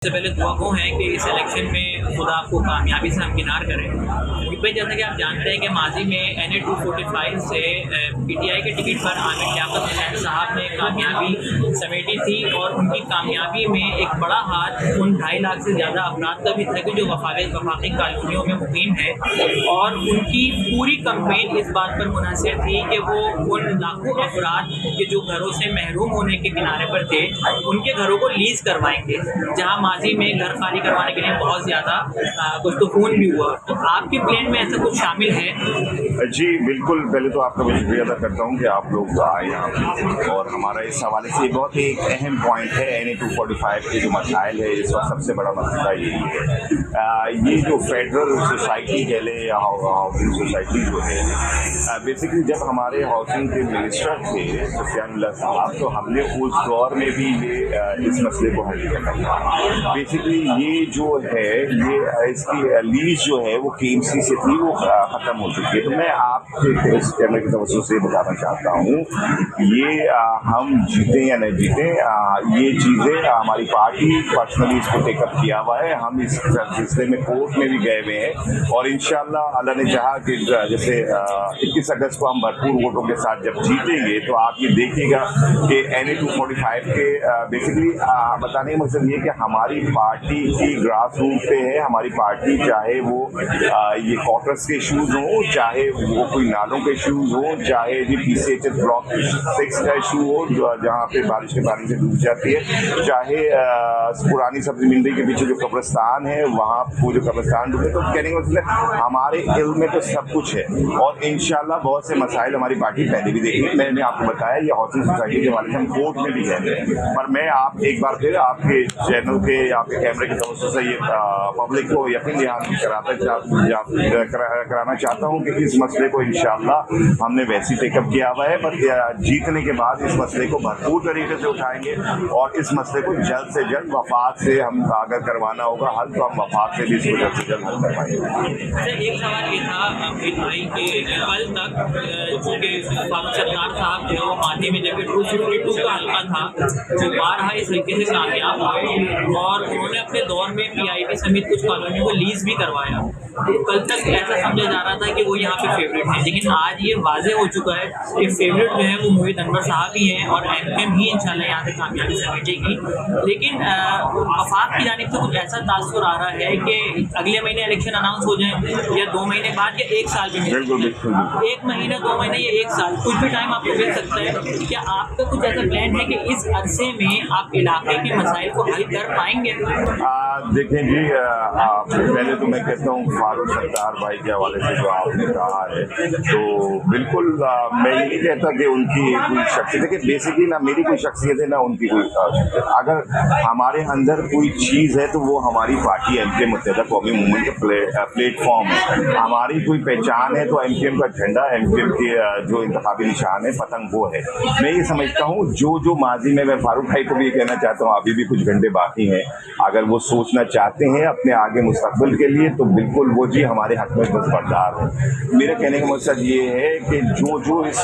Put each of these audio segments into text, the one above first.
सबसे पहले दुआ वो है कि इस इलेक्शन में खुदा आपको कामयाबी से हमकिनार करें। भाई जैसा कि आप जानते हैं कि माजी में NA 245 से PTI के टिकट पर आमिर लियाकत हुसैन साहब ने कामयाबी समेटी थी और उनकी कामयाबी में एक बड़ा हाथ उन 2.5 लाख से ज़्यादा अफराद का भी था कि जो वफाकी कॉलोनियों में मुकीम है, और उनकी पूरी कंपेन इस बात पर मुनहसर थी कि वो उन लाखों अफराद के जो घरों से महरूम होने के किनारे पर थे उनके घरों को लीज करवाएंगे, जहाँ माजी में घर खाली करवाने के लिए बहुत ज़्यादा कुछ तो खून भी हुआ। तो आपके प्लान में ऐसा कुछ शामिल है? जी बिल्कुल, पहले तो आपका मैं शुक्रिया अदा करता हूँ कि आप लोग आए यहाँ पे, और हमारा इस हवाले से बहुत ही एक अहम पॉइंट है। NA 245 के जो मसाइल है इस वक्त सबसे बड़ा मसला यही है। ये जो फेडरल सोसाइटी कह लें या हाउसिंग सोसाइटी जो है, बेसिकली जब हमारे हाउसिंग के मिनिस्टर थे सुफियानुल्लाह साहब, तो हमने उस दौर में भी ये इस मसले को हल किया था। बेसिकली ये जो है ये इसकी लीज जो है वो KMC से थी, वो ख़त्म हो चुकी है। तो मैं आपके इस कैमरे की तवज्जो से बताना चाहता हूँ, ये हम जीतें या नहीं जीतें, ये चीज़ें हमारी पार्टी पर्सनली इसको टेकअप किया हुआ है। हम इस सिलसिले में कोर्ट में भी गए हुए हैं, और इंशाल्लाह अल्लाह ने चाहा कि जैसे 21 अगस्त को हम भरपूर वोटों के साथ जब जीतेंगे, तो आप ये देखिएगा कि NA 245 के बेसिकली बताने का मकसद ये कि हमारी पार्टी की ग्रास रूट पे है। हमारी पार्टी चाहे वो ये क्वार्टर्स के इशूज़ हों, चाहे वो कोई नालों के इशूज़ हों, चाहे जी PCHS ब्लॉक 6 का इशू हो जहाँ पे बारिश के पानी से डूब जाती है, चाहे पुरानी सब्जी मंडी के पीछे जो कब्रिस्तान है वहाँ वो जो कब्रिस्तान डूबे। तो कहने का मतलब हमारे इल्म में तो सब कुछ है, और इंशाल्लाह बहुत से मसाइल हमारी पार्टी पहले भी देखी। मैंने आपको बताया ये हाउसिंग सोसाइटी के हवाले से हम कोर्ट में भी गए थे, पर मैं आप एक बार फिर आपके चैनल के आपके कैमरे की तवज्जो से ये पब्लिक को यकीन दहानी कराना चाहता हूँ कि इस मसले को इंशाल्लाह हमने वैसे टेकअप किया हुआ है, पर जीतने के बाद इस मसले को भरपूर तरीके से उठाएंगे, और इस मसले को जल्द से जल्द वफाक से हम अगर करवाना होगा हल, तो हम वफाक से भी इसको जल्द से जल्द हल करवाएंगे। एक सवाल ये था भाई कि कल तक चूँकि सत्तार साहब जो है वो माजी में जबकि 252 का हल्का था जो बारहा इस तरीके से कामयाब हुए, और उन्होंने अपने दौर में PIP समेत कुछ कॉलोनियों को लीज भी करवाया। तो कल तक ऐसा समझा जा रहा था कि वो यहाँ पे फेवरेट है, लेकिन आज ये वाजे हो चुका है कि फेवरेट जो है वो मोहित अनवर साहब ही हैं, और MKM ही इंशाल्लाह यहाँ से कामयाबी समेटेगी। लेकिन वफाक की जानिब से कुछ ऐसा तासुर आ रहा है कि अगले महीने इलेक्शन अनाउंस हो जाए, या 2 महीने बाद, या 1 साल भी बिल्कुल 1 महीना 2 महीने या 1 साल, कुछ भी टाइम आपको मिल सकता है। क्या आपका कुछ ऐसा प्लान है कि इस अरसे में आप इलाके के मसाइल को हल कर पाएंगे? देखें जी, पहले तो मैं कहता हूँ फारूक सत्तार भाई के हवाले से जो आपने कहा है, तो बिल्कुल मैं ये नहीं कहता कि उनकी कोई शख्सियत है, कि बेसिकली ना मेरी कोई शख्सियत है ना उनकी कोई शख्सियत। अगर हमारे अंदर कोई चीज़ है तो वो हमारी पार्टी MKM मुत्तहिदा कौमी मूवमेंट का प्लेटफॉर्म है। हमारी कोई पहचान है तो MKM का झंडा, MKM के जो इंतखाबी निशान है पतंग वो है। मैं ये समझता हूँ जो माजी में, मैं फारूक भाई को भी ये कहना चाहता हूँ अभी भी कुछ घंटे बाकी हैं, अगर वो सोचना चाहते हैं अपने आगे मुस्तकबिल के लिए तो बिल्कुल वो जी हमारे हक में दस्तबरदार है। मेरा कहने का मकसद ये है कि जो इस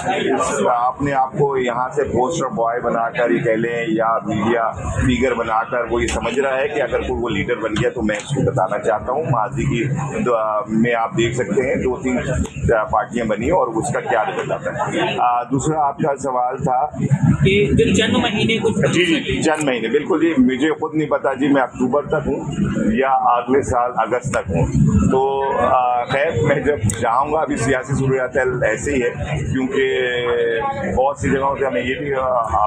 अपने आप को यहाँ से पोस्टर बॉय बनाकर ये कह लें या मीडिया फिगर बनाकर वो ये समझ रहा है कि अगर कोई वो लीडर बन गया, तो मैं उसको बताना चाहता हूँ माजी की में आप देख सकते हैं 2-3 पार्टियाँ बनी और उसका क्या रिजल्ट आता है। दूसरा आपका सवाल था कि जो चंद महीने कुछ जी चंद महीने, बिल्कुल जी मुझे खुद नहीं पता जी, मैं अक्टूबर तक हूँ या अगले साल अगस्त तक हूँ। तो खैर मैं जब जाऊँगा, अभी सियासी सूरत ऐसे ही है, क्योंकि बहुत सी जगहों से हमें ये भी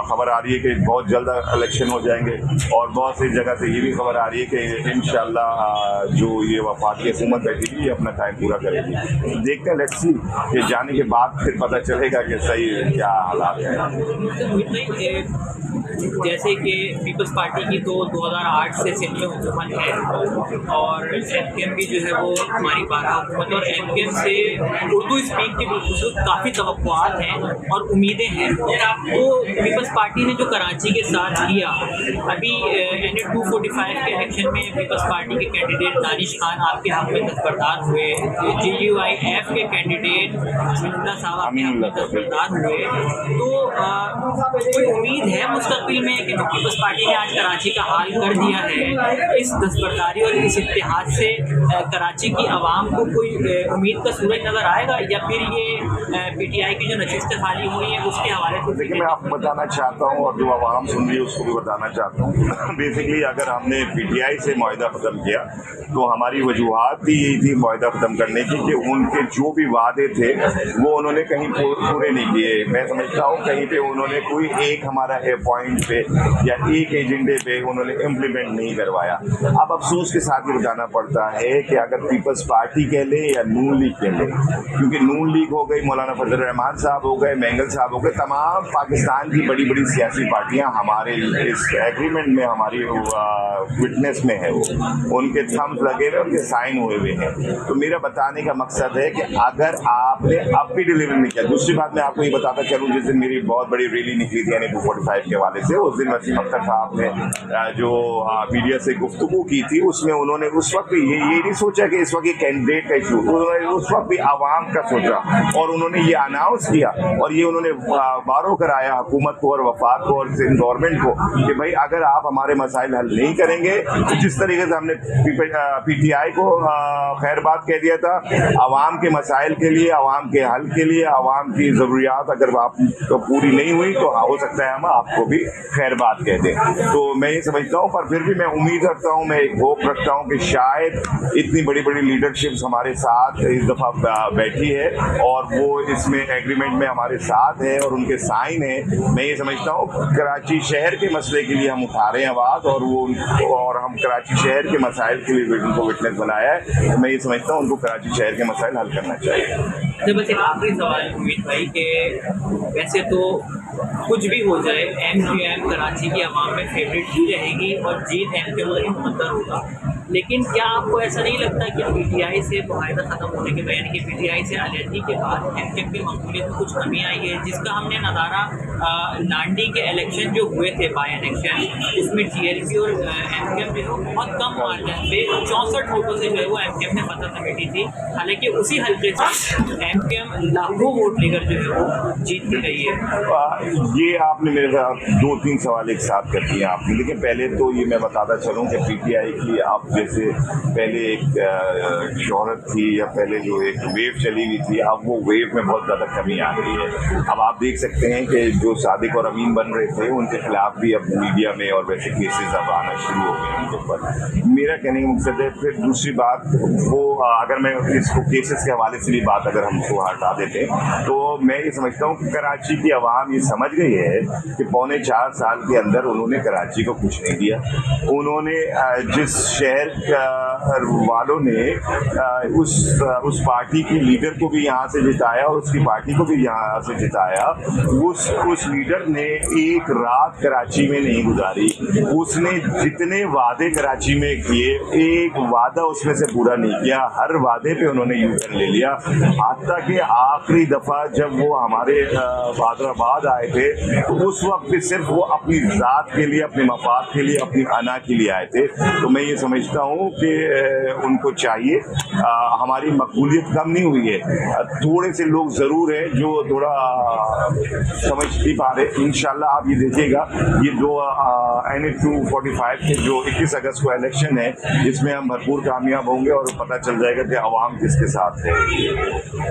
खबर आ रही है कि बहुत जल्द इलेक्शन हो जाएंगे, और बहुत सी जगह से ये भी खबर आ रही है कि इंशाल्लाह जो ये वफाकी हुकूमत बैठेगी ये अपना टाइम पूरा करेगी। देखते हैं, लेट्स सी कि जाने के बाद फिर पता चलेगा कि सही क्या हालात है। जैसे कि पीपल्स पार्टी की तो 2008 से सिंध में हुकूमत है, और MKM भी जो है वो हमारी 12 हुकूमत, और MKM से उर्दू स्पीक के बिलखुसूस काफ़ी तवक्कुआत हैं और उम्मीदें हैं। तो पीपल्स पार्टी ने जो कराची के साथ किया, अभी NA 245 के इलेक्शन में पीपल्स पार्टी के कैंडिडेट दानिश खान आपके हक में दस्तबरदार हुए, GUIF के कैंडिडेट अमीनुल्लाह साहब अपने अपने दस्तबरदार हुए, तो कोई उम्मीद है मुस्तकबिल में कि पीपल्स पार्टी ने आज कराची का हाल कर दिया है, इस दस्तबरदारी और इस इत्तेहाद से कराची की आवाम को कोई उम्मीद का सूरज नज़र आएगा, या फिर ये PTI की जो नशिस्तें खाली हुई हैं उसके हवाले से? देखिए, मैं आपको बताना चाहता हूँ और जो आवाम सुन रही है उसको भी बताना चाहता हूँ। बेसिकली अगर हमने PTI से मुआहदा ख़त्म किया तो हमारी वजूहात भी यही थी मुआहदा ख़त्म करने की कि उनके जो भी वादे थे वो उन्होंने कहीं पूरे नहीं किए। मैं समझता हूँ कहीं पे उन्होंने कोई एक हमारा पॉइंट पे या एक एजेंडे पे उन्होंने इम्प्लीमेंट नहीं करवाया। अब अफसोस के साथ ये बताना पड़ता है कि अगर पीपल्स पार्टी कह लें या नून लीग कह लें, क्योंकि नून लीग हो गई, मौलाना फजल रहमान साहब हो गए, मैंगल साहब हो गए, तमाम पाकिस्तान की बड़ी बड़ी सियासी पार्टियाँ हमारे इस एग्रीमेंट में हमारी विटनेस में है, वो उनके थम्स लगे हुए, उनके साइन हुए हुए हैं। तो मेरा बताने का मकसद है कि अगर आपने अब भी डिलीवर नहीं किया। दूसरी बात मैं आपको ये बताता चलूँ, जिस दिन मेरी बहुत बड़ी रैली निकली थी NA 245 के हवाले से, उस दिन वसीम अख्तर साहब ने जो मीडिया से गुफ्तगू की थी उसमें उन्होंने उस वक्त ये नहीं सोचा कि इस वक्त ये कैंडिडेट का इशू, उन्होंने उस वक्त भी आवाम का सोचा और उन्होंने ये अनाउंस किया और ये उन्होंने बारो कराया हुकूमत को और वफाक को और गवर्नमेंट को कि भाई अगर आप हमारे मसाइल हल नहीं करेंगे, तो जिस तरीके से हमने PTI को खैर बात कह दिया था, आवाम के मसाइल के लिए, आवाम के हल के लिए, आवाम की ज़रूरियात अगर आप तो पूरी नहीं हुई तो हो सकता है हम आपको भी खैर बात कह दें। तो मैं ये समझता हूँ, पर फिर भी मैं उम्मीद रखता हूँ, मैं एक होप रखता हूँ कि शायद इतनी बड़ी बड़ी लीडरशिप्स हमारे साथ इस दफ़ा बैठी है और वो इसमें एग्रीमेंट में हमारे साथ है और उनके साइन है। मैं ये समझता हूँ कराची शहर के मसले के लिए हम उठा रहे हैं आवाज़ और हम कराची शहर के मसाइल के लिए उनको विटनेस बनाया है। तो मैं ये समझता हूँ उनको कराची शहर के मसाइल हल करना चाहिए। बस एक आखिरी सवाल उम्मीद भाई कि वैसे तो कुछ भी हो जाए MQM कराची की आवाम में फेवरेट ही रहेगी और जीत MQM का ही मुकद्दर होगा, लेकिन क्या आपको ऐसा नहीं लगता कि PTI से मुआहदा ख़त्म होने के बाद, यानी कि PTI से अलहदगी के बाद MQM की मकबूलियत में कुछ कमी आई है, जिसका हमने नज़ारा नांडी के इलेक्शन जो हुए थे, बाई इलेक्शन, उसमें TLP और MQM जो है बहुत कम मार्जिन पे 64 वोटों से जो है वो MQM ने फतह समेटी थी। हालांकि उसी हल्के से MQM लाखों वोट लेकर जो है वो जीत भी रही है। ये आपने मेरे साथ 2-3 सवाल एक साथ कर दिए आपने, लेकिन पहले तो ये मैं बताता चलूँ कि PTI की आप जैसे पहले एक शोहरत थी या पहले जो एक वेव चली हुई थी, अब वो वेव में बहुत ज़्यादा कमी आ गई है। अब आप देख सकते हैं कि जो सादिक और अमीन बन रहे थे उनके खिलाफ भी अब मीडिया में और वैसे केसेस अब आना शुरू हो गए उनके ऊपर। मेरा कहने का मकसद है, फिर दूसरी बात वो अगर मैं इसको केसेस के हवाले से भी बात अगर हम उसको हटा देते तो मैं ये समझता हूँ कि कराची की आवाम ये समझ गई है कि पौने 4 साल के अंदर उन्होंने कराची को कुछ नहीं दिया। उन्होंने जिस शहर वालों ने उस पार्टी की लीडर को भी यहाँ से जिताया और उसकी पार्टी को भी यहाँ से जिताया, उस लीडर ने एक रात कराची में नहीं गुजारी। उसने जितने वादे कराची में किए, एक वादा उसमें से पूरा नहीं किया। हर वादे पे उन्होंने यूटर्न ले लिया। हत्ता कि आखिरी दफ़ा जब वो हमारे हैदराबाद आए थे तो उस वक्त भी सिर्फ वो अपनी ज़ात के लिए, अपने मफाद के लिए, अपनी अना के लिए आए थे। तो मैं ये समझता हूँ कि उनको चाहिए, हमारी मकबूलियत कम नहीं हुई है। थोड़े से लोग ज़रूर हैं जो थोड़ा समझ नहीं पा रहे। इंशाल्लाह आप ये देखिएगा, ये जो NA 245 के जो 21 अगस्त को इलेक्शन है, इसमें हम भरपूर कामयाब होंगे और पता चल जाएगा कि अवाम किसके साथ है।